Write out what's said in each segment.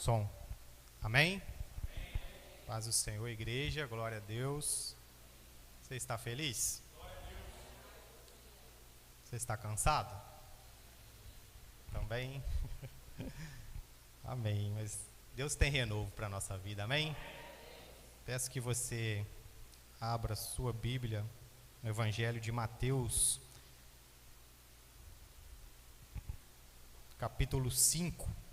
Som. Amém? Paz do Senhor, igreja, glória a Deus. Você está feliz? Você está cansado? Também? Amém. Mas Deus tem renovo para a nossa vida, amém? Peço que você abra sua Bíblia no Evangelho de Mateus, capítulo 5.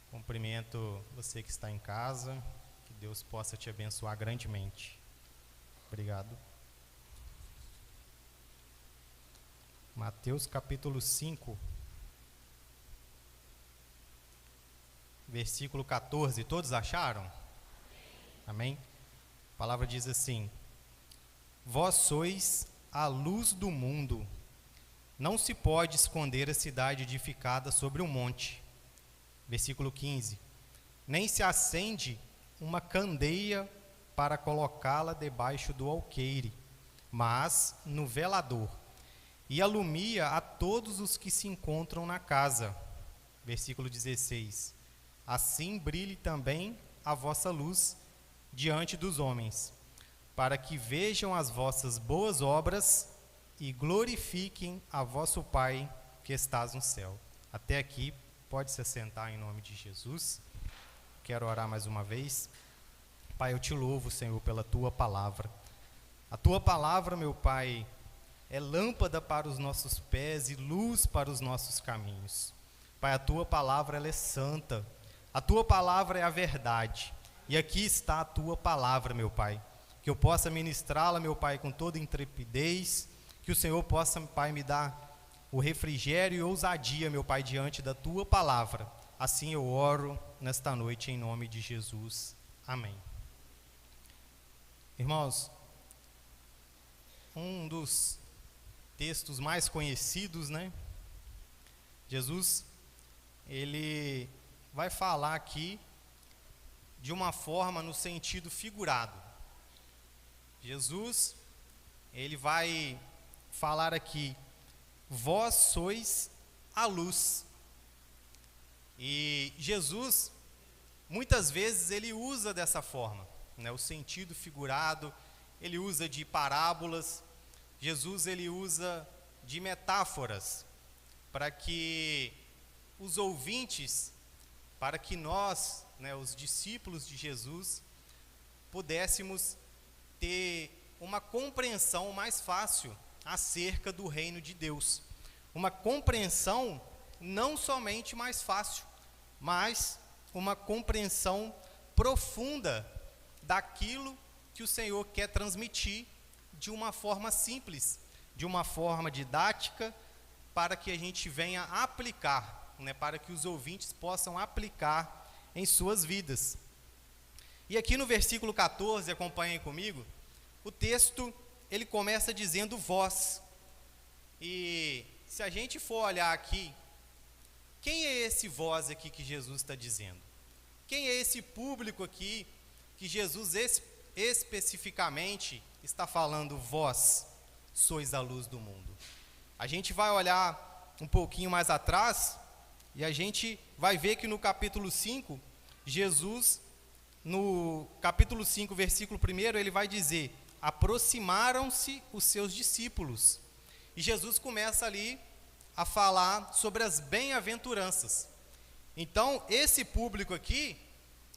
Cumprimento você que está em casa, que Deus possa te abençoar grandemente. Obrigado. Mateus capítulo 5, versículo 14. Todos acharam? Amém? A palavra diz assim: Vós sois a luz do mundo. Não se pode esconder a cidade edificada sobre um monte. Versículo 15. Nem se acende uma candeia para colocá-la debaixo do alqueire, mas no velador, e alumia a todos os que se encontram na casa. Versículo 16. Assim brilhe também a vossa luz diante dos homens, para que vejam as vossas boas obras e glorifiquem a vosso Pai que estás no céu. Até aqui, pode se assentar em nome de Jesus. Quero orar mais uma vez. Pai, eu te louvo, Senhor, pela tua palavra. A tua palavra, meu Pai, é lâmpada para os nossos pés e luz para os nossos caminhos. Pai, a tua palavra, ela é santa. A tua palavra é a verdade. E aqui está a tua palavra, meu Pai. Que eu possa ministrá-la, meu Pai, com toda intrepidez. Que o Senhor possa, Pai, me dar o refrigério e ousadia, meu Pai, diante da tua palavra. Assim eu oro nesta noite em nome de Jesus. Amém. Irmãos, um dos textos mais conhecidos, né? Jesus, ele vai falar aqui de uma forma no sentido figurado. Jesus, ele vai falar aqui: vós sois a luz. E Jesus, muitas vezes, ele usa dessa forma, né? O sentido figurado, ele usa de parábolas. Jesus, ele usa de metáforas para que os ouvintes, para que nós, né, os discípulos de Jesus, pudéssemos ter uma compreensão mais fácil acerca do reino de Deus. Uma compreensão não somente mais fácil, mas uma compreensão profunda daquilo que o Senhor quer transmitir de uma forma simples, de uma forma didática, para que a gente venha aplicar, né, para que os ouvintes possam aplicar em suas vidas. E aqui no versículo 14, acompanhem comigo, o texto, ele começa dizendo vós. E se a gente for olhar aqui, quem é esse vós aqui que Jesus está dizendo? Quem é esse público aqui que Jesus especificamente está falando vós sois a luz do mundo? A gente vai olhar um pouquinho mais atrás e a gente vai ver que no capítulo 5, Jesus, no capítulo 5, versículo 1, ele vai dizer: aproximaram-se os seus discípulos. E Jesus começa ali a falar sobre as bem-aventuranças. Então, esse público aqui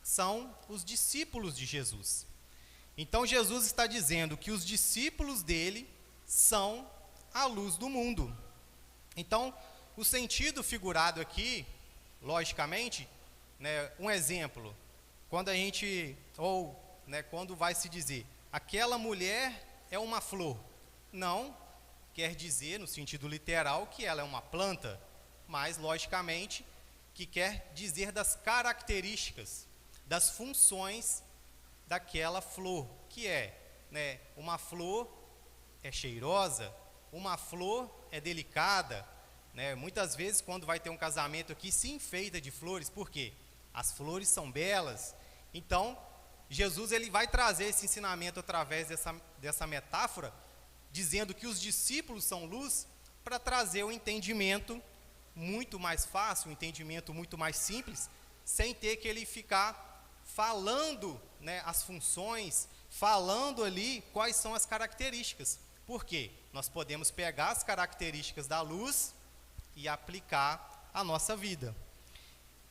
são os discípulos de Jesus. Então, Jesus está dizendo que os discípulos dele são a luz do mundo. Então, o sentido figurado aqui, logicamente, né, um exemplo, quando a gente, ou né, quando vai se dizer, aquela mulher é uma flor, não quer dizer, no sentido literal, que ela é uma planta, mas, logicamente, que quer dizer das características, das funções daquela flor, que é, né, uma flor é cheirosa, uma flor é delicada, né? Muitas vezes, quando vai ter um casamento aqui, se enfeita de flores, por quê? As flores são belas. Então, Jesus, ele vai trazer esse ensinamento através dessa metáfora, dizendo que os discípulos são luz, para trazer um entendimento muito mais fácil, um entendimento muito mais simples, sem ter que ele ficar falando, né, as funções, falando ali quais são as características. Por quê? Nós podemos pegar as características da luz e aplicar à nossa vida.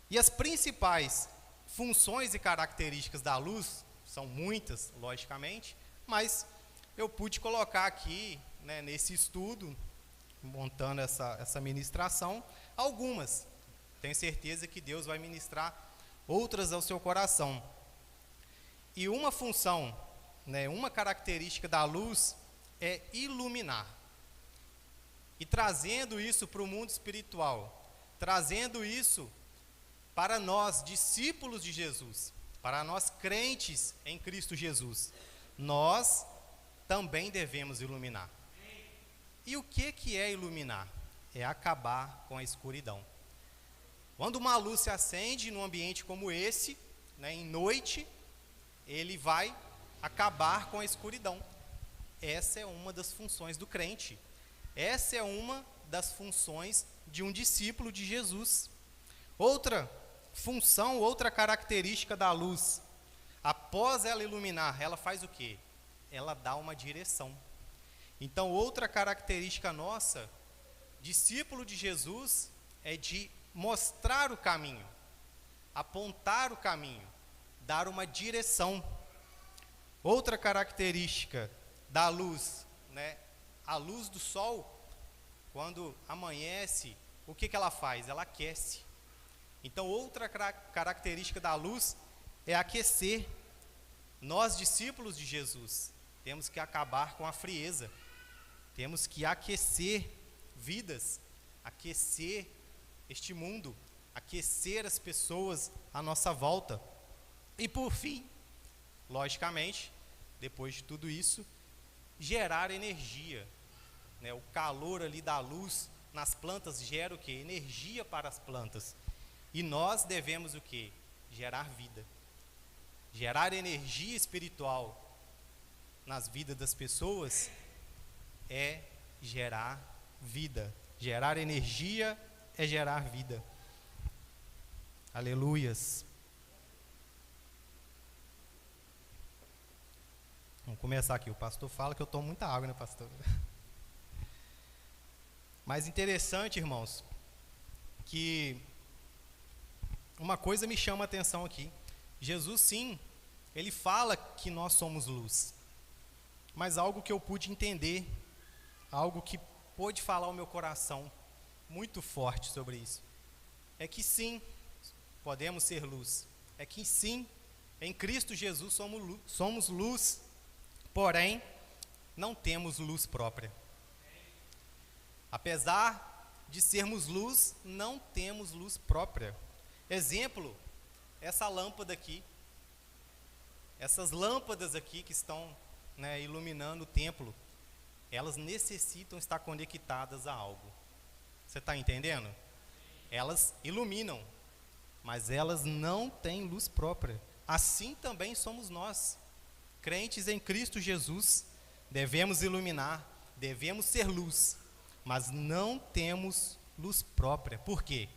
E as principais funções e características da luz, são muitas, logicamente, mas eu pude colocar aqui, né, nesse estudo, montando essa ministração, algumas. Tenho certeza que Deus vai ministrar outras ao seu coração. E uma função, né, uma característica da luz é iluminar. E trazendo isso para o mundo espiritual, trazendo isso para nós, discípulos de Jesus, para nós crentes em Cristo Jesus, nós também devemos iluminar. E o que é iluminar? É acabar com a escuridão. Quando uma luz se acende num ambiente como esse, né, em noite, ele vai acabar com a escuridão. Essa é uma das funções do crente. Essa é uma das funções de um discípulo de Jesus. Outra função, outra característica da luz, após ela iluminar, ela faz o quê? Ela dá uma direção. Então, outra característica nossa, discípulo de Jesus, é de mostrar o caminho, apontar o caminho, dar uma direção. Outra característica da luz, né? A luz do sol, quando amanhece, o que ela faz? Ela aquece. Então, outra característica da luz é aquecer. Nós, discípulos de Jesus, temos que acabar com a frieza. Temos que aquecer vidas, aquecer este mundo, aquecer as pessoas à nossa volta. E por fim, logicamente, depois de tudo isso, gerar energia, né? O calor ali da luz nas plantas gera o quê? Energia para as plantas. E nós devemos o quê? Gerar vida. Gerar energia espiritual nas vidas das pessoas é gerar vida. Gerar energia é gerar vida. Aleluias. Vamos começar aqui. O pastor fala que eu tomo muita água, né, pastor? Mas interessante, irmãos, que uma coisa me chama a atenção aqui. Jesus, sim, ele fala que nós somos luz. Mas algo que eu pude entender, algo que pôde falar ao meu coração muito forte sobre isso, é que sim, podemos ser luz. É que sim, em Cristo Jesus somos luz, porém, não temos luz própria. Apesar de sermos luz, não temos luz própria. Exemplo, essa lâmpada aqui, essas lâmpadas aqui que estão, né, iluminando o templo, elas necessitam estar conectadas a algo. Você está entendendo? Elas iluminam, mas elas não têm luz própria. Assim também somos nós, crentes em Cristo Jesus, devemos iluminar, devemos ser luz, mas não temos luz própria. Por quê?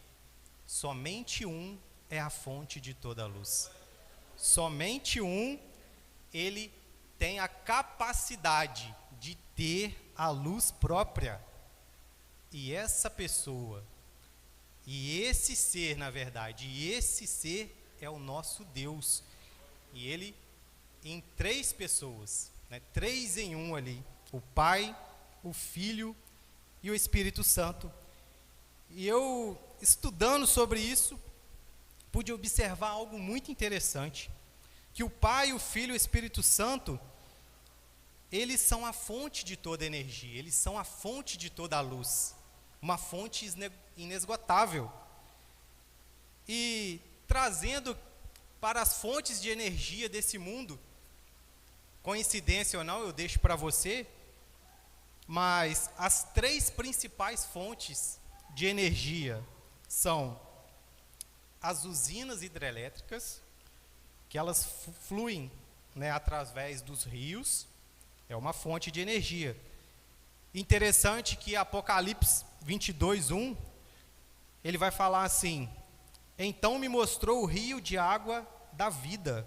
Somente um é a fonte de toda a luz. Somente um, ele tem a capacidade de ter a luz própria. E essa pessoa, e esse ser, na verdade, e esse ser é o nosso Deus. E ele, em três pessoas, né, 3 em 1 ali, o Pai, o Filho e o Espírito Santo. E eu, estudando sobre isso, pude observar algo muito interessante, que o Pai, o Filho e o Espírito Santo, eles são a fonte de toda energia, eles são a fonte de toda a luz, uma fonte inesgotável. E trazendo para as fontes de energia desse mundo, coincidência ou não, eu deixo para você, mas as 3 principais fontes de energia são as usinas hidrelétricas, que elas fluem, né, através dos rios, é uma fonte de energia. Interessante que Apocalipse 22:1, ele vai falar assim: então me mostrou o rio de água da vida,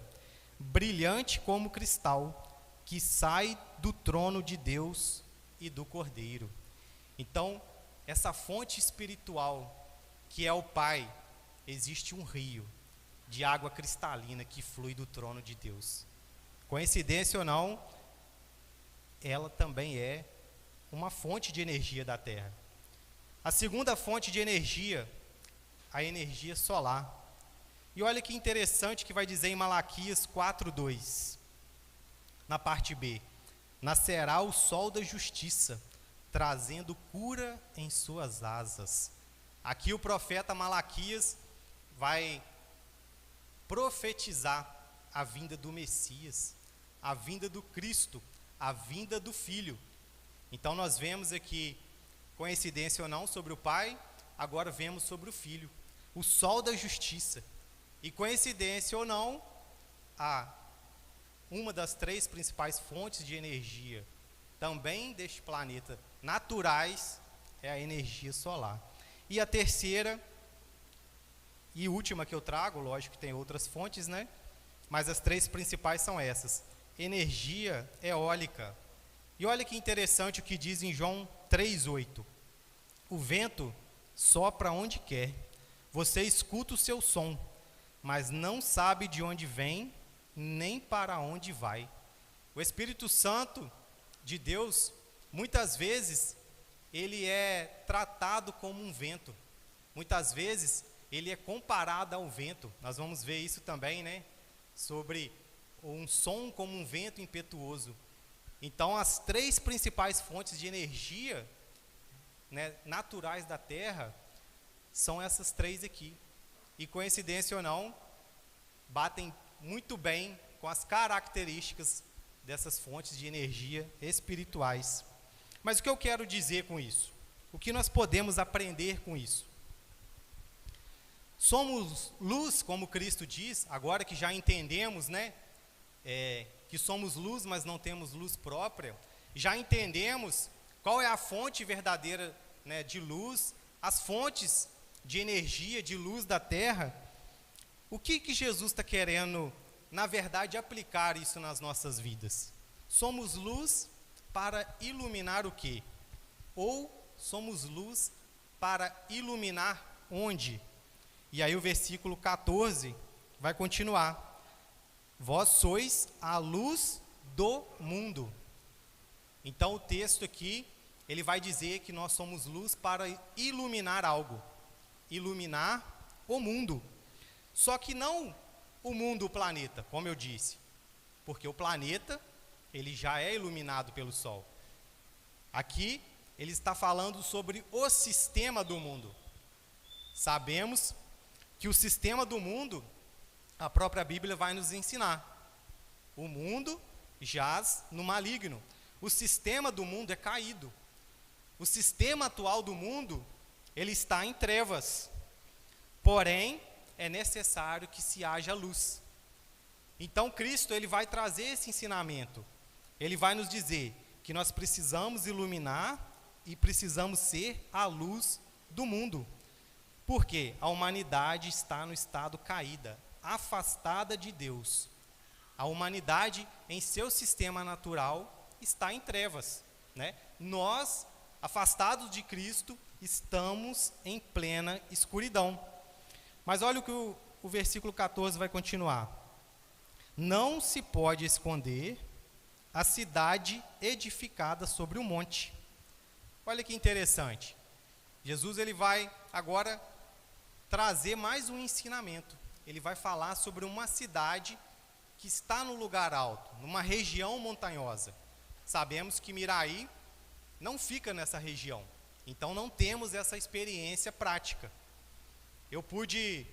brilhante como cristal, que sai do trono de Deus e do Cordeiro. Então, essa fonte espiritual, que é o Pai, existe um rio de água cristalina que flui do trono de Deus. Coincidência ou não, ela também é uma fonte de energia da Terra. A segunda fonte de energia, a energia solar. E olha que interessante que vai dizer em Malaquias 4:2, na parte B: nascerá o sol da justiça, trazendo cura em suas asas. Aqui o profeta Malaquias vai profetizar a vinda do Messias, a vinda do Cristo, a vinda do Filho. Então nós vemos aqui, coincidência ou não, sobre o Pai, agora vemos sobre o Filho, o sol da justiça. E coincidência ou não, uma das três principais fontes de energia também deste planeta naturais é a energia solar. E a terceira e última que eu trago, lógico que tem outras fontes, né? Mas as três principais são essas: energia eólica. E olha que interessante o que diz em João 3:8: o vento sopra onde quer, você escuta o seu som, mas não sabe de onde vem, nem para onde vai. O Espírito Santo de Deus, muitas vezes, ele é tratado como um vento. Muitas vezes, ele é comparado ao vento. Nós vamos ver isso também, né? Sobre um som como um vento impetuoso. Então, as três principais fontes de energia, né, naturais da Terra, são essas três aqui. E coincidência ou não, batem muito bem com as características dessas fontes de energia espirituais. Mas o que eu quero dizer com isso? O que nós podemos aprender com isso? Somos luz, como Cristo diz, agora que já entendemos, né, que somos luz, mas não temos luz própria, já entendemos qual é a fonte verdadeira, né, de luz, as fontes de energia, de luz da Terra. O que Jesus está querendo, na verdade, aplicar isso nas nossas vidas? Somos luz para iluminar o quê? Ou somos luz para iluminar onde? E aí o versículo 14 vai continuar: vós sois a luz do mundo. Então o texto aqui, ele vai dizer que nós somos luz para iluminar algo, iluminar o mundo. Só que não o mundo, o planeta, como eu disse, porque o planeta, ele já é iluminado pelo sol. Aqui, ele está falando sobre o sistema do mundo. Sabemos que o sistema do mundo, a própria Bíblia vai nos ensinar. O mundo jaz no maligno. O sistema do mundo é caído. O sistema atual do mundo, ele está em trevas. Porém, é necessário que se haja luz. Então Cristo, ele vai trazer esse ensinamento. Ele vai nos dizer que nós precisamos iluminar e precisamos ser a luz do mundo. Porque a humanidade está no estado caída, afastada de Deus. A humanidade, em seu sistema natural, está em trevas, né? Nós, afastados de Cristo, estamos em plena escuridão. Mas olha o que o versículo 14 vai continuar: não se pode esconder a cidade edificada sobre o monte. Olha que interessante. Jesus, ele vai agora trazer mais um ensinamento. Ele vai falar sobre uma cidade que está no lugar alto, numa região montanhosa. Sabemos que Miraí não fica nessa região, então não temos essa experiência prática. Eu pude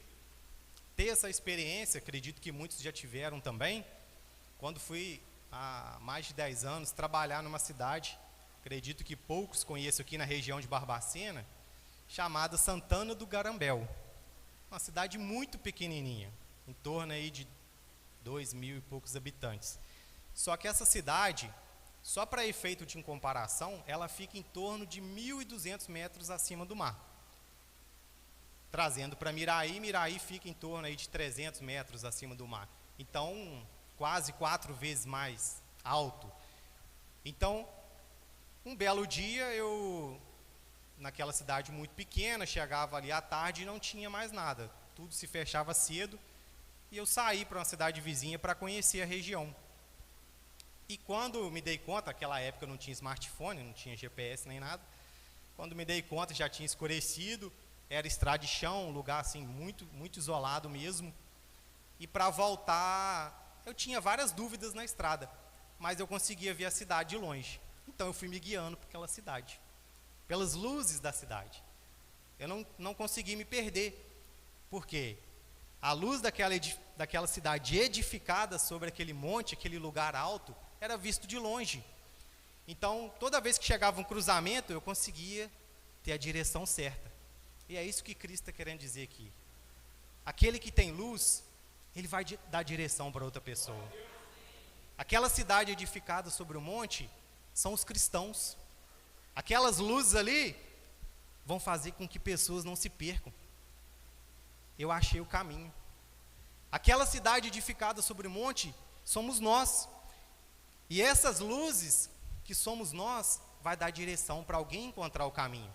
ter essa experiência, acredito que muitos já tiveram também, quando fui há mais de 10 anos trabalhar numa cidade, acredito que poucos conheçam aqui na região de Barbacena, chamada Santana do Garambel. Uma cidade muito pequenininha, em torno aí de 2.000 e poucos habitantes. Só que essa cidade, Só para efeito de comparação, ela fica em torno de 1.200 metros acima do mar. Trazendo para Miraí, Miraí fica em torno aí de 300 metros acima do mar. Então, quase 4 vezes mais alto. Então, um belo dia, eu, naquela cidade muito pequena, chegava ali à tarde e não tinha mais nada. Tudo se fechava cedo e eu saí para uma cidade vizinha para conhecer a região. E quando me dei conta, naquela época eu não tinha smartphone, não tinha GPS nem nada. Quando me dei conta, já tinha escurecido, era estrada de chão, um lugar assim muito, muito isolado mesmo. E para voltar, eu tinha várias dúvidas na estrada, mas eu conseguia ver a cidade de longe. Então eu fui me guiando por aquela cidade, pelas luzes da cidade. Eu não consegui me perder, porque a luz daquela cidade edificada sobre aquele monte, aquele lugar alto, era visto de longe. Então, toda vez que chegava um cruzamento, eu conseguia ter a direção certa. E é isso que Cristo está querendo dizer aqui. Aquele que tem luz, ele vai dar direção para outra pessoa. Aquela cidade edificada sobre o monte são os cristãos. Aquelas luzes ali vão fazer com que pessoas não se percam. Eu achei o caminho. Aquela cidade edificada sobre o monte somos nós. E essas luzes que somos nós vai dar direção para alguém encontrar o caminho.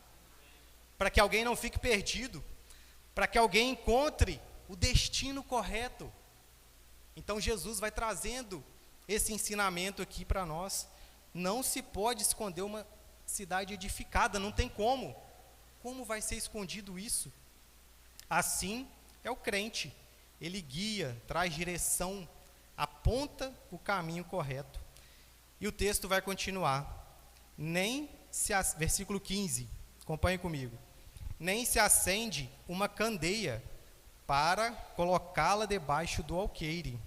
Para que alguém não fique perdido. Para que alguém encontre o destino correto. Então Jesus vai trazendo esse ensinamento aqui para nós. Não se pode esconder uma cidade edificada, não tem como. Como vai ser escondido isso? Assim é o crente. Ele guia, traz direção, aponta o caminho correto. E o texto vai continuar. Versículo 15, acompanhe comigo. Nem se acende uma candeia para colocá-la debaixo do alqueire.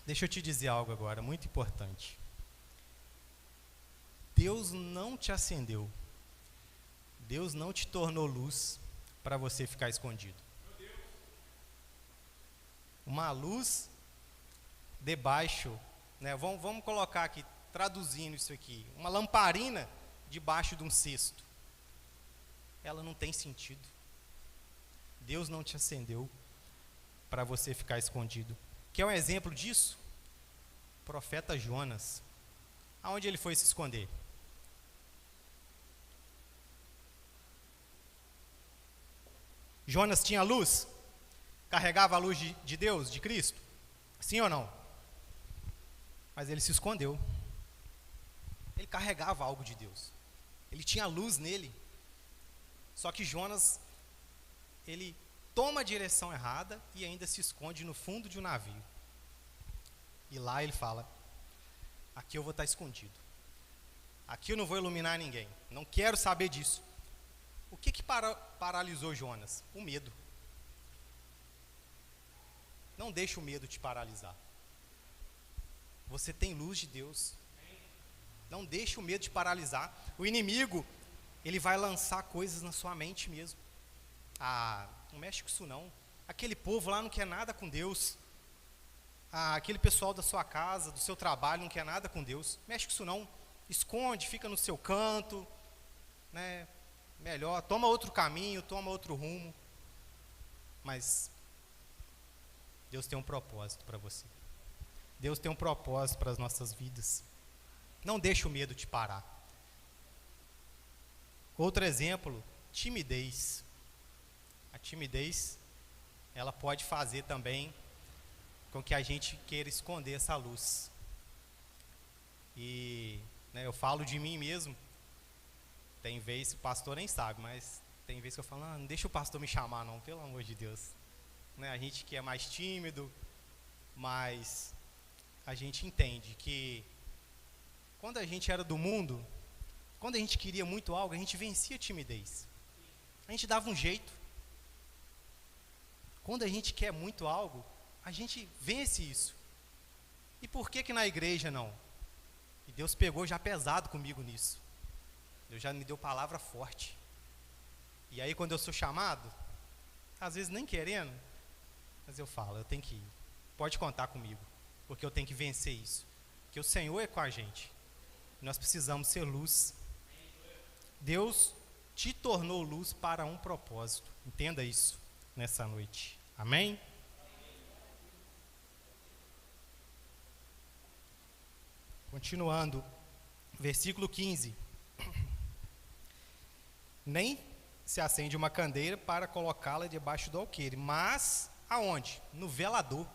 Deixa eu te dizer algo agora, muito importante. Deus não te acendeu. Deus não te tornou luz para você ficar escondido. Uma luz debaixo, né? Vamos colocar aqui, traduzindo isso aqui, uma lamparina debaixo de um cesto. Ela não tem sentido. Deus não te acendeu para você ficar escondido. Quer um exemplo disso? O profeta Jonas. Aonde ele foi se esconder? Jonas tinha luz? Carregava a luz de Deus, de Cristo? Sim ou não? Mas ele se escondeu. Ele carregava algo de Deus. Ele tinha luz nele. Só que Jonas, ele toma a direção errada e ainda se esconde no fundo de um navio. E lá ele fala: aqui eu vou estar escondido. Aqui eu não vou iluminar ninguém. Não quero saber disso. O que paralisou Jonas? O medo. Não deixe o medo te paralisar. Você tem luz de Deus. Não deixe o medo te paralisar. O inimigo, ele vai lançar coisas na sua mente mesmo. Ah, não mexe com isso não. Aquele povo lá não quer nada com Deus. Ah, aquele pessoal da sua casa, do seu trabalho, não quer nada com Deus. Mexe com isso não. Esconde, fica no seu canto, né? Melhor, toma outro caminho, toma outro rumo. Mas Deus tem um propósito para você. Deus tem um propósito para as nossas vidas. Não deixe o medo te parar. Outro exemplo, timidez. A timidez, ela pode fazer também com que a gente queira esconder essa luz. E eu falo de mim mesmo. Tem vez, o pastor nem sabe, mas tem vez que eu falo: não deixa o pastor me chamar não, pelo amor de Deus. A gente que é mais tímido, mas a gente entende que quando a gente era do mundo, quando a gente queria muito algo, a gente vencia a timidez. A gente dava um jeito. Quando a gente quer muito algo, a gente vence isso. E por que na igreja não? E Deus pegou já pesado comigo nisso. Deus já me deu palavra forte. E aí quando eu sou chamado, às vezes nem querendo, mas eu falo, eu tenho que ir. Pode contar comigo, porque eu tenho que vencer isso. Porque o Senhor é com a gente. Nós precisamos ser luz. Deus te tornou luz para um propósito. Entenda isso nessa noite. Amém? Continuando, versículo 15. Nem se acende uma candeira para colocá-la debaixo do alqueire, mas aonde? No velador.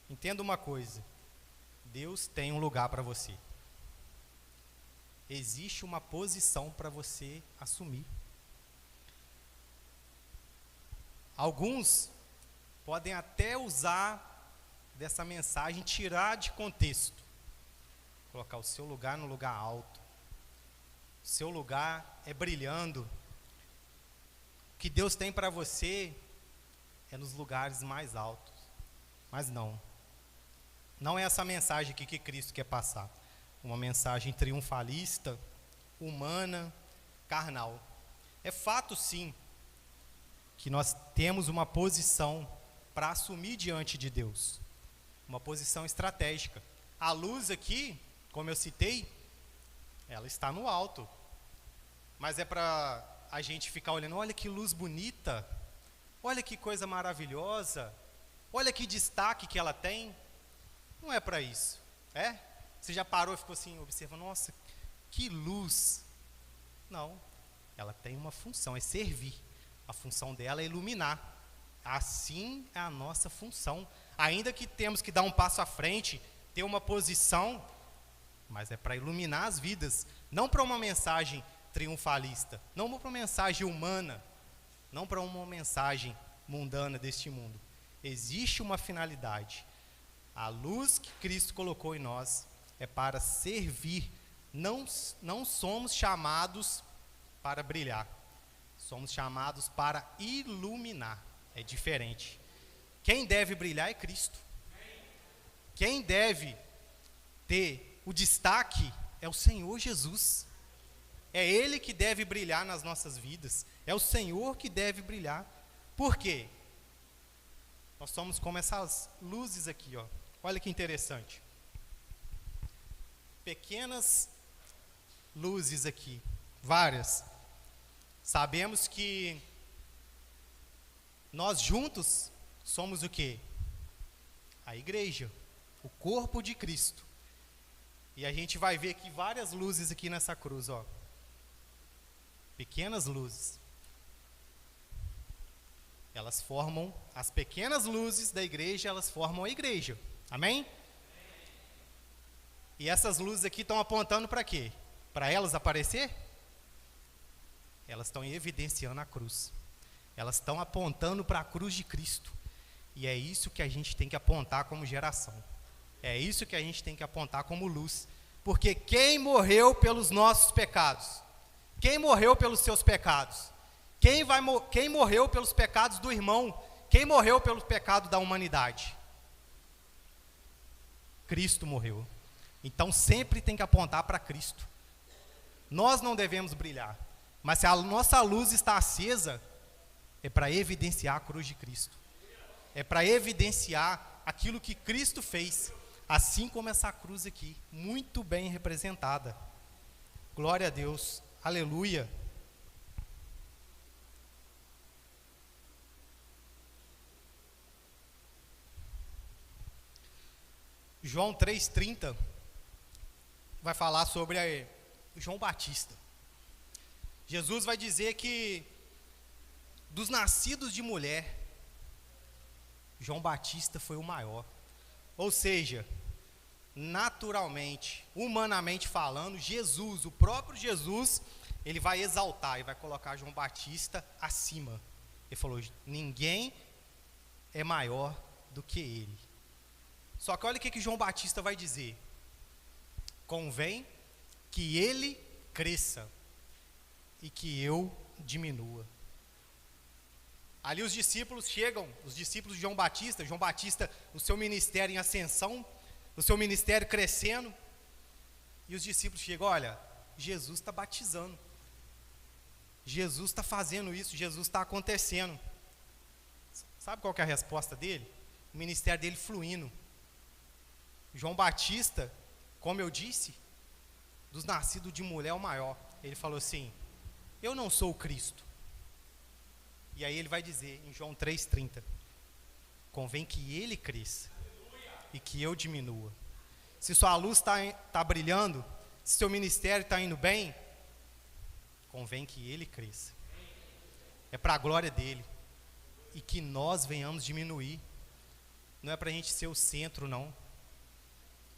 Entenda uma coisa: Deus tem um lugar para você. Existe uma posição para você assumir. Alguns podem até usar dessa mensagem, tirar de contexto. Colocar o seu lugar no lugar alto. O seu lugar é brilhando. O que Deus tem para você é nos lugares mais altos. Mas não. Não é essa mensagem aqui que Cristo quer passar. Uma mensagem triunfalista, humana, carnal. É fato, sim, que nós temos uma posição para assumir diante de Deus. Uma posição estratégica. A luz aqui, como eu citei, ela está no alto. Mas é para a gente ficar olhando, olha que luz bonita, olha que coisa maravilhosa, olha que destaque que ela tem. Não é para isso, é? Você já parou e ficou assim, observando, nossa, que luz. Não, ela tem uma função, é servir. A função dela é iluminar. Assim é a nossa função. Ainda que temos que dar um passo à frente, ter uma posição, mas é para iluminar as vidas, não para uma mensagem triunfalista, não para uma mensagem humana, não para uma mensagem mundana deste mundo. Existe uma finalidade. A luz que Cristo colocou em nós é para servir. Não somos chamados para brilhar. Somos chamados para iluminar. É diferente. Quem deve brilhar é Cristo. Quem deve ter o destaque é o Senhor Jesus. É Ele que deve brilhar nas nossas vidas. É o Senhor que deve brilhar. Por quê? Nós somos como essas luzes aqui, ó. Olha que interessante. Pequenas luzes aqui, várias. Sabemos que nós juntos somos o quê? A igreja, o corpo de Cristo. E a gente vai ver aqui várias luzes aqui nessa cruz, ó. Pequenas luzes. Elas formam, as pequenas luzes da igreja, elas formam a igreja. Amém? E essas luzes aqui estão apontando para quê? Para elas aparecer? Elas estão evidenciando a cruz. Elas estão apontando para a cruz de Cristo. E é isso que a gente tem que apontar como geração. É isso que a gente tem que apontar como luz. Porque quem morreu pelos nossos pecados? Quem morreu pelos seus pecados? Quem morreu pelos pecados do irmão? Quem morreu pelo pecado da humanidade? Cristo morreu. Então sempre tem que apontar para Cristo. Nós não devemos brilhar, mas se a nossa luz está acesa, é para evidenciar a cruz de Cristo. É para evidenciar aquilo que Cristo fez, assim como essa cruz aqui, muito bem representada. Glória a Deus, aleluia. João 3,30 vai falar sobre João Batista. Jesus vai dizer que dos nascidos de mulher, João Batista foi o maior. Ou seja, naturalmente, humanamente falando, Jesus, o próprio Jesus, ele vai exaltar e vai colocar João Batista acima. Ele falou, ninguém é maior do que ele. Só que olha o que João Batista vai dizer. Convém que ele cresça e que eu diminua. Ali os discípulos chegam, os discípulos de João Batista, o seu ministério em ascensão, o seu ministério crescendo, e os discípulos chegam, olha, Jesus está batizando, Jesus está fazendo isso, Jesus está acontecendo. Sabe qual que é a resposta dele? O ministério dele fluindo. João Batista, como eu disse, dos nascidos de mulher é o maior. Ele falou assim: eu não sou o Cristo. E aí ele vai dizer em João 3,30: convém que ele cresça e que eu diminua. Se sua luz está brilhando, se seu ministério está indo bem, convém que ele cresça. É para a glória dele. E que nós venhamos diminuir. Não é para a gente ser o centro, não.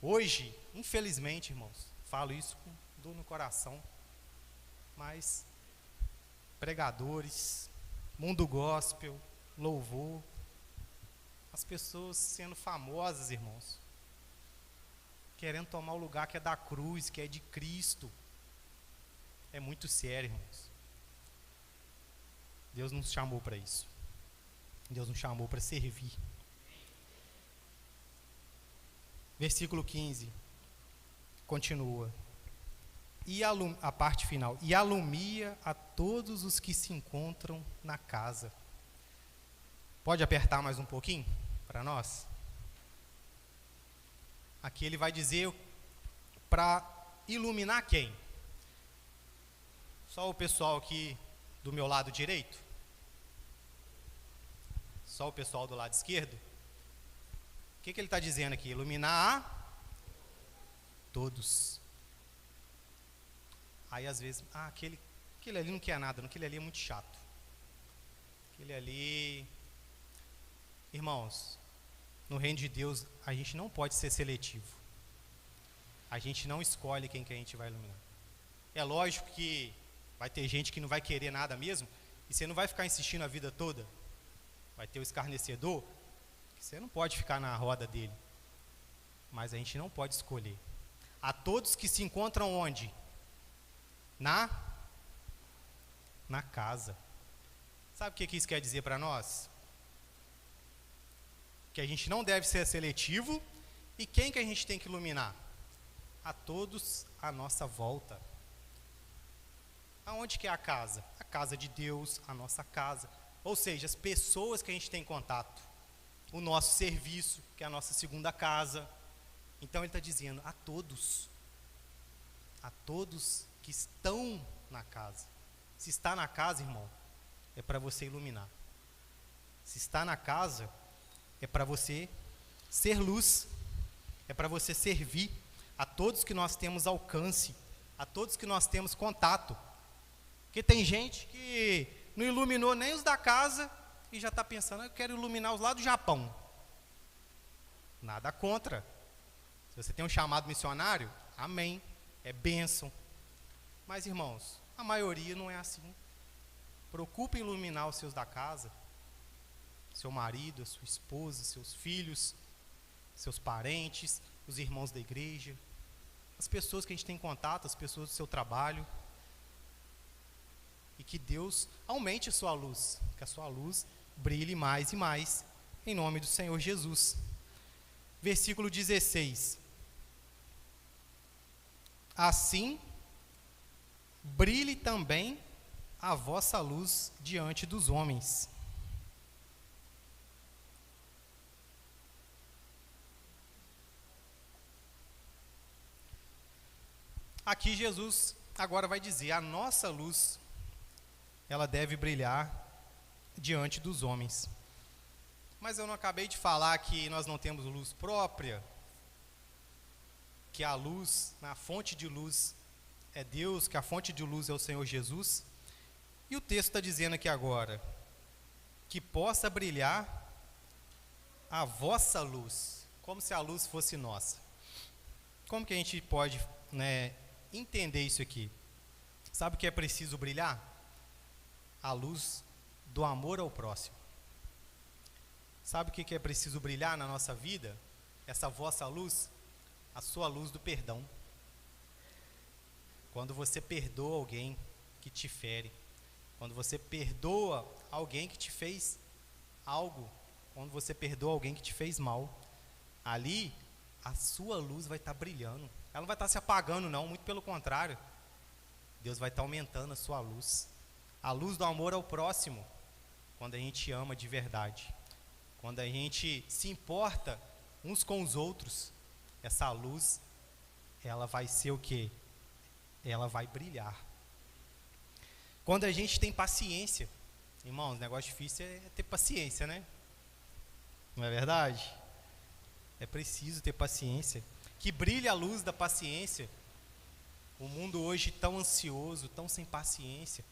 Hoje, infelizmente, irmãos, falo isso com dor no coração, mas pregadores, mundo gospel, louvor, as pessoas sendo famosas, irmãos, querendo tomar o lugar que é da cruz, que é de Cristo. É muito sério, irmãos. Deus nos chamou para isso. Deus nos chamou para servir. Versículo 15 continua. E a parte final: e alumia a todos os que se encontram na casa. Pode apertar mais um pouquinho para nós? Aqui ele vai dizer para iluminar quem? Só o pessoal aqui do meu lado direito? Só o pessoal do lado esquerdo? O que ele está dizendo aqui? Iluminar a todos. Aí às vezes, aquele ali não quer nada, aquele ali é muito chato. Aquele ali... Irmãos, no reino de Deus, a gente não pode ser seletivo. A gente não escolhe quem que a gente vai iluminar. É lógico que vai ter gente que não vai querer nada mesmo, e você não vai ficar insistindo a vida toda. Vai ter o escarnecedor, que você não pode ficar na roda dele. Mas a gente não pode escolher. A todos que se encontram onde? Na casa. Sabe o que isso quer dizer para nós? Que a gente não deve ser seletivo. E quem que a gente tem que iluminar? A todos à nossa volta. Aonde que é a casa? A casa de Deus, a nossa casa. Ou seja, as pessoas que a gente tem contato. O nosso serviço, que é a nossa segunda casa. Então ele está dizendo a todos que estão na casa. Se está na casa, irmão, é para você iluminar. Se está na casa, é para você ser luz, é para você servir a todos que nós temos alcance, a todos que nós temos contato. Porque tem gente que não iluminou nem os da casa e já está pensando: eu quero iluminar os lá do Japão. Nada contra. Se você tem um chamado missionário, amém, é bênção. Mas, irmãos, a maioria não é assim. Preocupe em iluminar os seus da casa, seu marido, a sua esposa, seus filhos, seus parentes, os irmãos da igreja, as pessoas que a gente tem contato, as pessoas do seu trabalho. E que Deus aumente a sua luz, que a sua luz brilhe mais e mais, em nome do Senhor Jesus. Versículo 16. Assim, brilhe também a vossa luz diante dos homens. Aqui Jesus agora vai dizer: a nossa luz, ela deve brilhar diante dos homens. Mas eu não acabei de falar que nós não temos luz própria? Que a luz, a fonte de luz é Deus, que a fonte de luz é o Senhor Jesus? E o texto está dizendo aqui agora: que possa brilhar a vossa luz, como se a luz fosse nossa. Como que a gente pode, entender isso aqui? Sabe o que é preciso brilhar? A luz do amor ao próximo. Sabe o que é preciso brilhar na nossa vida? Essa vossa luz, a sua luz do perdão. Quando você perdoa alguém que te fere, quando você perdoa alguém que te fez algo, quando você perdoa alguém que te fez mal, ali a sua luz vai estar brilhando. Ela não vai estar se apagando, não, muito pelo contrário. Deus vai estar aumentando a sua luz. A luz do amor ao próximo, quando a gente ama de verdade, quando a gente se importa uns com os outros, essa luz, ela vai ser o quê? ela vai brilhar. Quando a gente tem paciência, irmãos, negócio difícil é ter paciência, né? Não é verdade? É preciso ter paciência. Que brilhe a luz da paciência. O mundo hoje tão ansioso, tão sem paciência.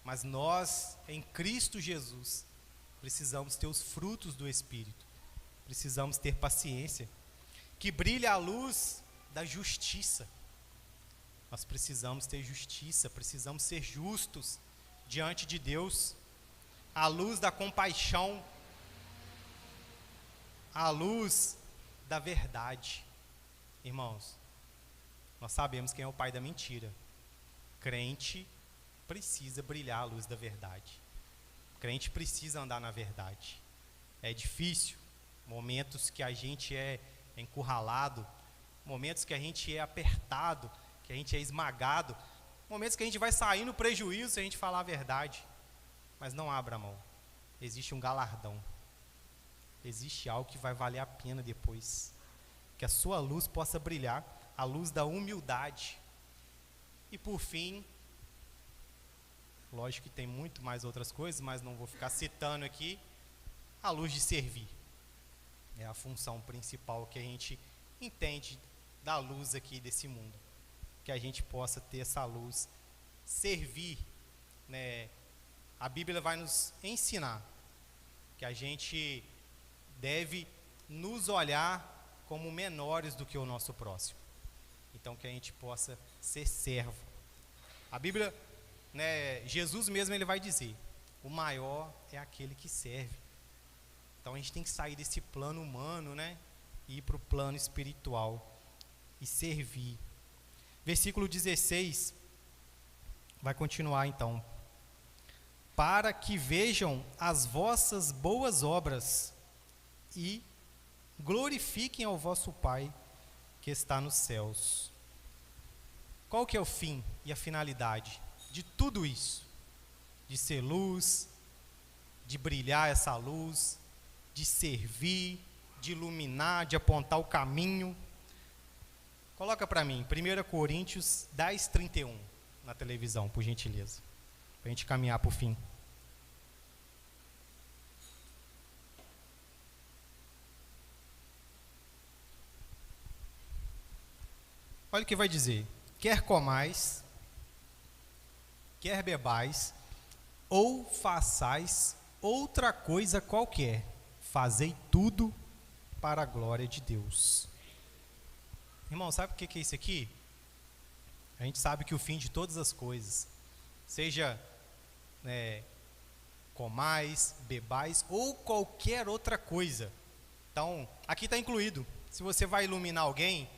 Mas nós, em Cristo Jesus, precisamos ter os frutos do Espírito. Precisamos ter paciência. Que brilhe a luz da justiça. Nós precisamos ter justiça, precisamos ser justos diante de Deus. A luz da compaixão, a luz da verdade. Irmãos, nós sabemos quem é o pai da mentira. Crente precisa brilhar a luz da verdade. Crente precisa andar na verdade. É difícil, momentos que a gente é encurralado, momentos que a gente é apertado, que a gente é esmagado, momentos que a gente vai sair no prejuízo se a gente falar a verdade. Mas não abra mão. Existe um galardão. Existe algo que vai valer a pena depois. Que a sua luz possa brilhar, a luz da humildade. E por fim, lógico que tem muito mais outras coisas, mas não vou ficar citando aqui, a luz de servir. É a função principal que a gente entende da luz aqui desse mundo. Que a gente possa ter essa luz, servir, né? A Bíblia vai nos ensinar que a gente deve nos olhar como menores do que o nosso próximo. Então que a gente possa ser servo. A Bíblia, né, Jesus mesmo ele vai dizer, o maior é aquele que serve. Então a gente tem que sair desse plano humano, né, e ir para o plano espiritual e servir. Versículo 16, vai continuar então. Para que vejam as vossas boas obras e glorifiquem ao vosso Pai que está nos céus. Qual que é o fim e a finalidade de tudo isso? De ser luz, de brilhar essa luz, de servir, de iluminar, de apontar o caminho. Coloca para mim, 1 Coríntios 10, 31, na televisão, por gentileza, para a gente caminhar para o fim. Olha o que vai dizer: quer comais, quer bebais, ou façais outra coisa qualquer, fazei tudo para a glória de Deus. Irmão, sabe o que é isso aqui? A gente sabe que o fim de todas as coisas, seja comais, bebais ou qualquer outra coisa. Então, aqui está incluído. Se você vai iluminar alguém,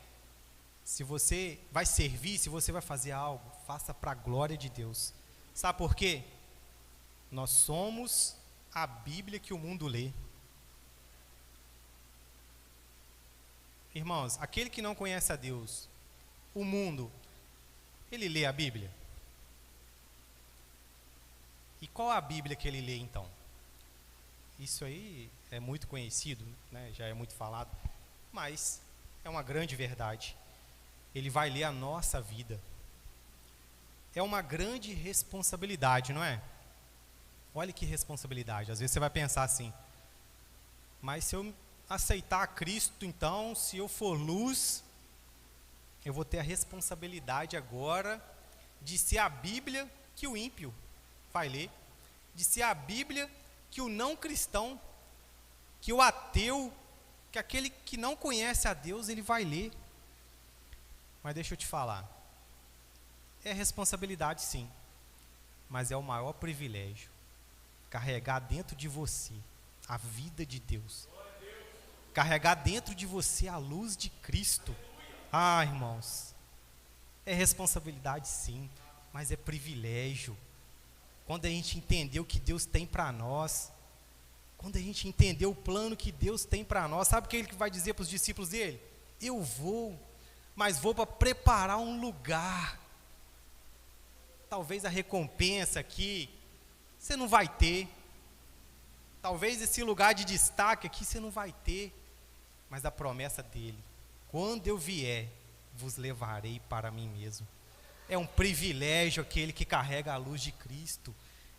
se você vai servir, se você vai fazer algo, faça para a glória de Deus. Sabe por quê? Nós somos a Bíblia que o mundo lê. Irmãos, aquele que não conhece a Deus, o mundo, ele lê a Bíblia? E qual a Bíblia que ele lê então? Isso aí é muito conhecido, né? Já é muito falado, mas é uma grande verdade. Ele vai ler a nossa vida. É uma grande responsabilidade, não é? Olha que responsabilidade. Às vezes você vai pensar assim, mas se eu aceitar a Cristo, então, se eu for luz, eu vou ter a responsabilidade agora de ser a Bíblia que o ímpio vai ler, de ser a Bíblia que o não cristão, que o ateu, que aquele que não conhece a Deus, ele vai ler. Mas deixa eu te falar, é responsabilidade sim, mas é o maior privilégio, carregar dentro de você a vida de Deus, carregar dentro de você a luz de Cristo. Ah, irmãos, é responsabilidade sim, mas é privilégio. Quando a gente entender o que Deus tem para nós, quando a gente entender o plano que Deus tem para nós, sabe o que ele vai dizer para os discípulos dele? Eu vou, mas vou para preparar um lugar. Talvez a recompensa aqui você não vai ter, talvez esse lugar de destaque aqui você não vai ter, mas a promessa dele: quando eu vier, vos levarei para mim mesmo. É um privilégio aquele que carrega a luz de Cristo.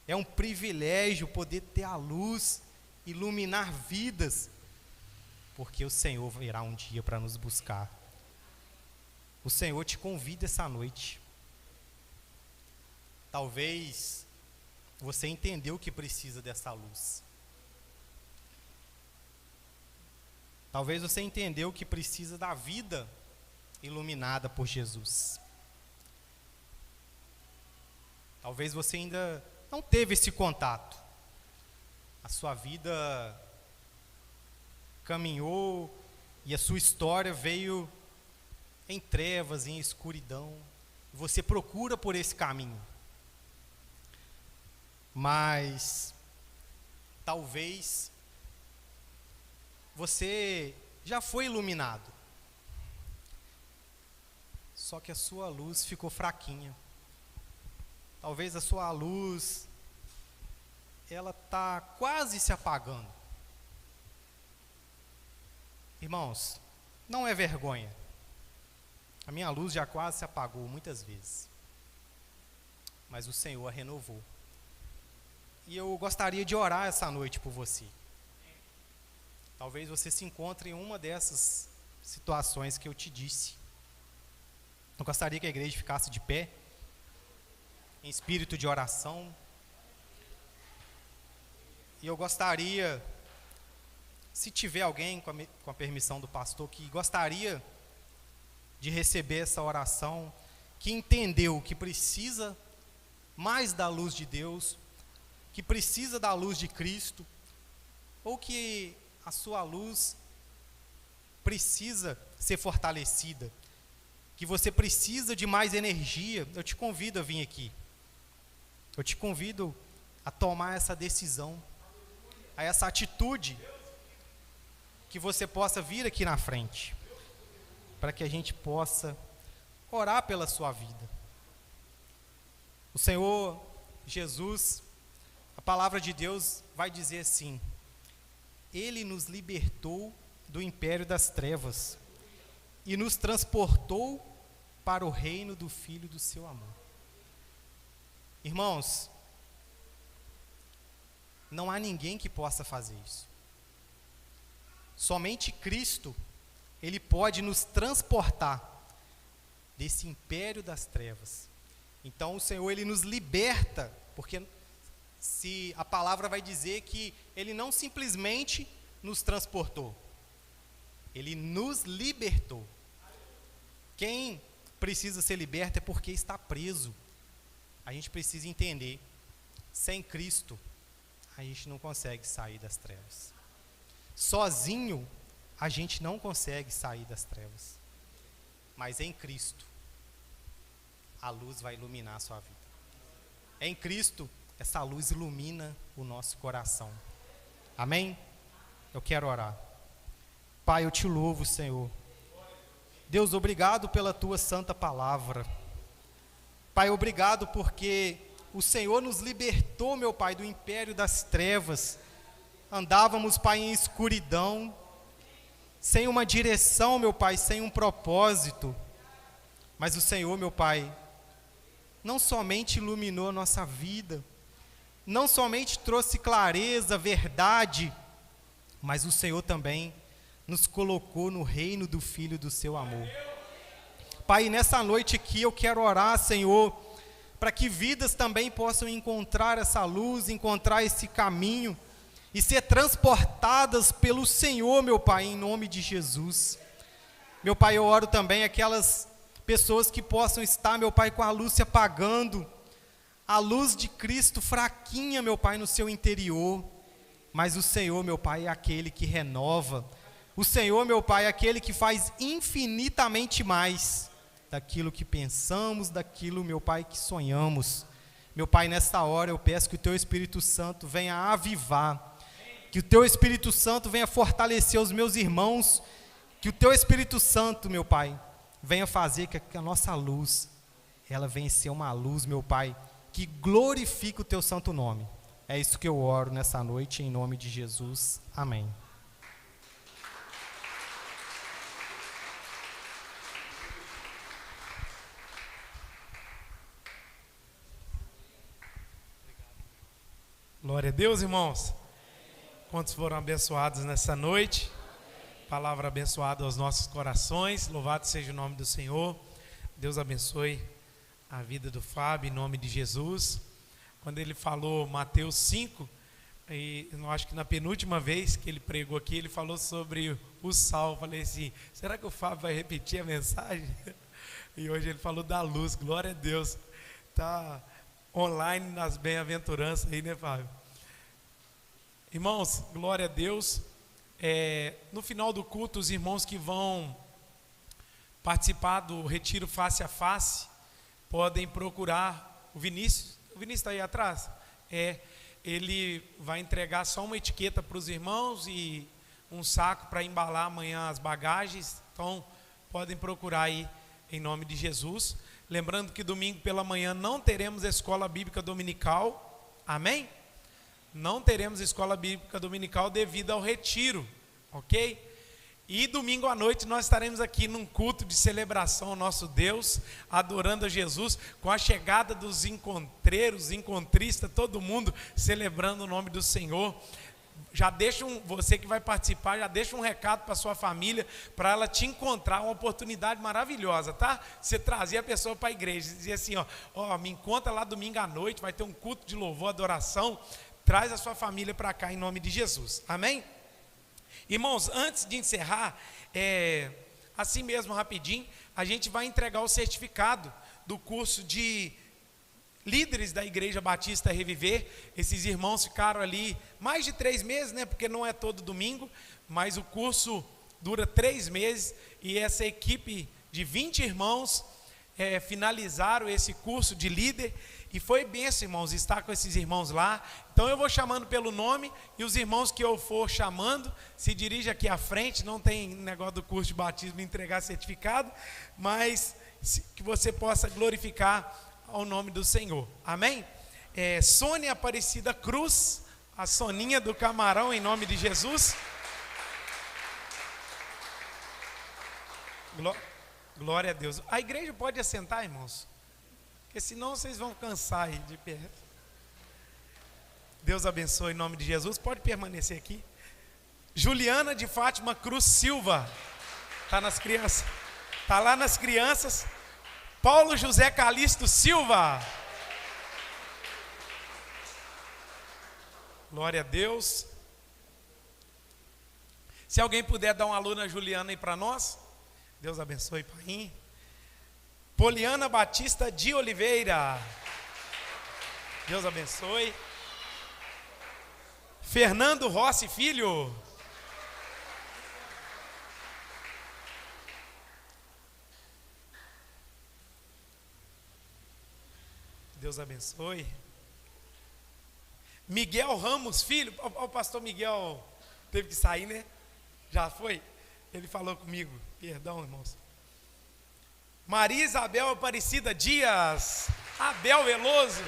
É um privilégio poder ter a luz, iluminar vidas, porque o Senhor virá um dia para nos buscar. O Senhor te convida essa noite. Talvez você entendeu que precisa dessa luz. Talvez você entendeu que precisa da vida iluminada por Jesus. Talvez você ainda não teve esse contato. A sua vida caminhou e a sua história veio em trevas, em escuridão. Você procura por esse caminho. Mas talvez você já foi iluminado. Só que a sua luz ficou fraquinha. Talvez a sua luz ela está quase se apagando. Irmãos, não é vergonha. A minha luz já quase se apagou muitas vezes. Mas o Senhor a renovou. E eu gostaria de orar essa noite por você. Talvez você se encontre em uma dessas situações que eu te disse. Eu gostaria que a igreja ficasse de pé, em espírito de oração. E eu gostaria, se tiver alguém, com a permissão do pastor, que gostaria de receber essa oração, que entendeu que precisa mais da luz de Deus, que precisa da luz de Cristo, ou que a sua luz precisa ser fortalecida, que você precisa de mais energia, eu te convido a vir aqui. Eu te convido a tomar essa decisão, a essa atitude, que você possa vir aqui na frente, para que a gente possa orar pela sua vida. O Senhor Jesus, a palavra de Deus vai dizer assim: Ele nos libertou do império das trevas e nos transportou para o reino do Filho do seu amor. Irmãos, não há ninguém que possa fazer isso. Somente Cristo, Ele pode nos transportar desse império das trevas. Então o Senhor, Ele nos liberta, porque se a palavra vai dizer que Ele não simplesmente nos transportou, Ele nos libertou. Quem precisa ser liberto é porque está preso. A gente precisa entender, sem Cristo, a gente não consegue sair das trevas. Sozinho, a gente não consegue sair das trevas. Mas em Cristo, a luz vai iluminar a sua vida. Em Cristo, essa luz ilumina o nosso coração. Amém? Eu quero orar. Pai, eu te louvo, Senhor. Deus, obrigado pela tua santa palavra. Pai, obrigado porque o Senhor nos libertou, meu Pai, do império das trevas. Andávamos, Pai, em escuridão, sem uma direção, meu Pai, sem um propósito. Mas o Senhor, meu Pai, não somente iluminou a nossa vida, não somente trouxe clareza, verdade, mas o Senhor também nos colocou no reino do Filho do seu amor. Pai, nessa noite aqui eu quero orar, Senhor, para que vidas também possam encontrar essa luz, encontrar esse caminho e ser transportadas pelo Senhor, meu Pai, em nome de Jesus. Meu Pai, eu oro também aquelas pessoas que possam estar, meu Pai, com a luz se apagando, a luz de Cristo fraquinha, meu Pai, no seu interior, mas o Senhor, meu Pai, é aquele que renova. O Senhor, meu Pai, é aquele que faz infinitamente mais daquilo que pensamos, daquilo, meu Pai, que sonhamos. Meu Pai, nesta hora eu peço que o Teu Espírito Santo venha avivar, que o Teu Espírito Santo venha fortalecer os meus irmãos, que o Teu Espírito Santo, meu Pai, venha fazer que a nossa luz, ela venha ser uma luz, meu Pai, que glorifique o Teu santo nome. É isso que eu oro nessa noite, em nome de Jesus. Amém. Glória a Deus, irmãos. Quantos foram abençoados nessa noite? Palavra abençoada aos nossos corações. Louvado seja o nome do Senhor. Deus abençoe a vida do Fábio, em nome de Jesus. Quando ele falou Mateus 5, e eu acho que na penúltima vez que ele pregou aqui, ele falou sobre o sal. Eu falei assim, será que o Fábio vai repetir a mensagem? E hoje ele falou da luz, glória a Deus. Está online nas bem-aventuranças aí, né, Fábio? Irmãos, glória a Deus. No final do culto, os irmãos que vão participar do retiro face a face podem procurar o Vinícius. O Vinícius está aí atrás? Ele vai entregar só uma etiqueta para os irmãos e um saco para embalar amanhã as bagagens. Então, podem procurar aí em nome de Jesus. Lembrando que domingo pela manhã não teremos escola bíblica dominical. Amém? Não teremos escola bíblica dominical devido ao retiro, ok? E domingo à noite nós estaremos aqui num culto de celebração ao nosso Deus, adorando a Jesus, com a chegada dos encontreiros, encontristas, todo mundo celebrando o nome do Senhor. Já deixa você que vai participar, já deixa um recado para sua família, para ela te encontrar, uma oportunidade maravilhosa, tá? Você trazer a pessoa para a igreja, dizer assim, me encontra lá domingo à noite, vai ter um culto de louvor, adoração. Traz a sua família para cá em nome de Jesus, amém? Irmãos, antes de encerrar, assim mesmo rapidinho, a gente vai entregar o certificado do curso de líderes da Igreja Batista Reviver. Esses irmãos ficaram ali mais de 3 meses, né? Porque não é todo domingo, mas o curso dura 3 meses e essa equipe de 20 irmãos finalizaram esse curso de líder. E foi bênção, irmãos, estar com esses irmãos lá. Então eu vou chamando pelo nome e os irmãos que eu for chamando se dirigem aqui à frente. Não tem negócio do curso de batismo entregar certificado, mas que você possa glorificar ao nome do Senhor. Amém? Sônia Aparecida Cruz, a Soninha do Camarão, em nome de Jesus. Glória a Deus. A igreja pode assentar, irmãos? Porque senão vocês vão cansar aí de pé. Deus abençoe em nome de Jesus. Pode permanecer aqui. Juliana de Fátima Cruz Silva. Está nas crianças. Está lá nas crianças. Paulo José Calixto Silva. Glória a Deus. Se alguém puder dar um alô na Juliana aí para nós. Deus abençoe, pai. Poliana Batista de Oliveira. Deus abençoe. Fernando Rossi Filho. Deus abençoe. Miguel Ramos Filho. O pastor Miguel teve que sair, né? Já foi? Ele falou comigo. Perdão, irmãos. Maria Isabel Aparecida Dias. Abel Veloso.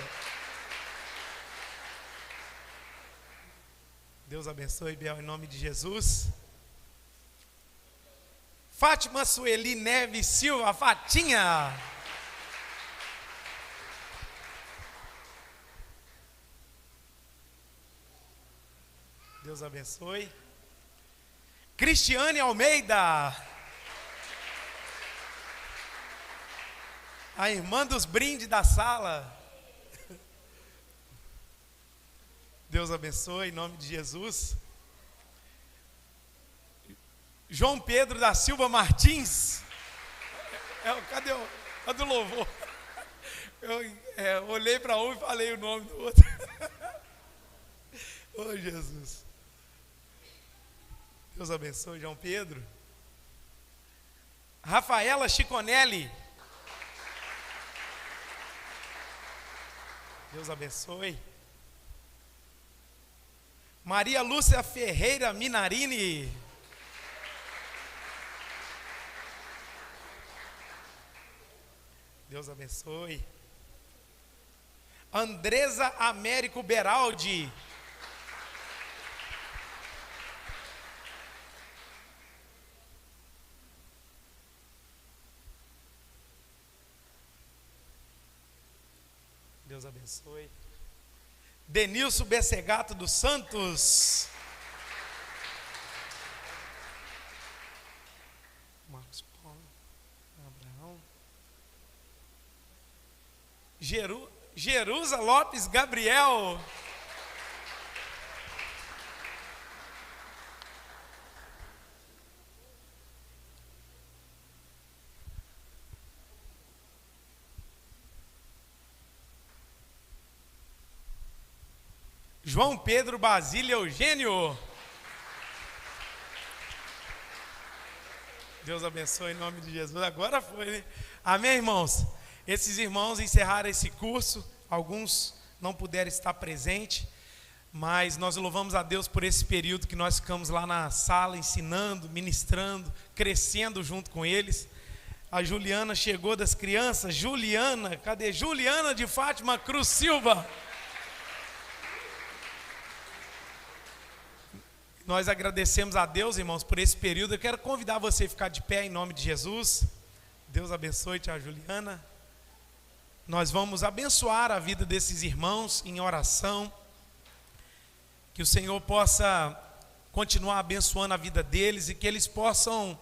Deus abençoe, Bel, em nome de Jesus. Fátima Sueli Neves Silva, Fatinha. Deus abençoe. Cristiane Almeida. A irmã dos brindes da sala. Deus abençoe, em nome de Jesus. João Pedro da Silva Martins. Cadê o louvor? Eu olhei para um e falei o nome do outro. Oh, Jesus. Deus abençoe, João Pedro. Rafaela Chiconelli. Deus abençoe. Maria Lúcia Ferreira Minarini. Deus abençoe. Andresa Américo Beraldi. Deus abençoe. Denilson Bessegato dos Santos. Marcos Paulo, Abraão. Jerusa Lopes Gabriel. João Pedro Basílio Eugênio. Deus abençoe em nome de Jesus. Agora foi, né? Amém, irmãos? Esses irmãos encerraram esse curso. Alguns não puderam estar presentes, mas nós louvamos a Deus por esse período que nós ficamos lá na sala ensinando, ministrando, crescendo junto com eles. A Juliana chegou das crianças. Juliana, cadê? Juliana de Fátima Cruz Silva. Nós agradecemos a Deus, irmãos, por esse período. Eu quero convidar você a ficar de pé em nome de Jesus. Deus abençoe, tia Juliana. Nós vamos abençoar a vida desses irmãos em oração. Que o Senhor possa continuar abençoando a vida deles e que eles possam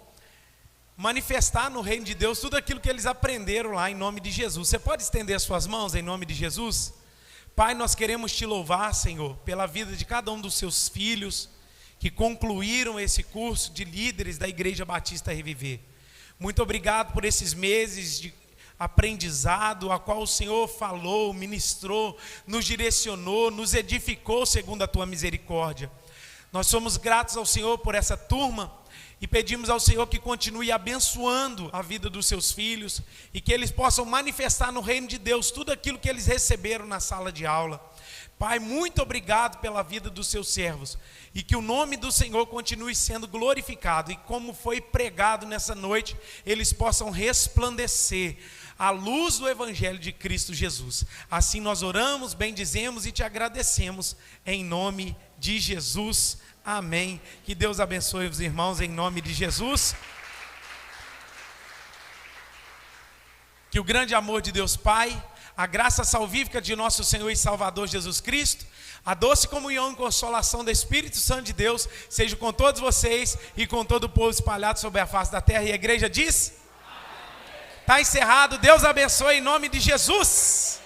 manifestar no reino de Deus tudo aquilo que eles aprenderam lá em nome de Jesus. Você pode estender as suas mãos em nome de Jesus? Pai, nós queremos te louvar, Senhor, pela vida de cada um dos seus filhos que concluíram esse curso de líderes da Igreja Batista Reviver. Muito obrigado por esses meses de aprendizado, a qual o Senhor falou, ministrou, nos direcionou, nos edificou segundo a tua misericórdia. Nós somos gratos ao Senhor por essa turma e pedimos ao Senhor que continue abençoando a vida dos seus filhos e que eles possam manifestar no reino de Deus tudo aquilo que eles receberam na sala de aula. Pai, muito obrigado pela vida dos seus servos e que o nome do Senhor continue sendo glorificado e como foi pregado nessa noite, eles possam resplandecer a luz do Evangelho de Cristo Jesus. Assim nós oramos, bendizemos e te agradecemos em nome de Jesus. Amém. Que Deus abençoe os irmãos em nome de Jesus. Que o grande amor de Deus Pai, a graça salvífica de nosso Senhor e Salvador Jesus Cristo, a doce comunhão e consolação do Espírito Santo de Deus, seja com todos vocês e com todo o povo espalhado sobre a face da terra. E a igreja diz? Está encerrado. Deus abençoe em nome de Jesus.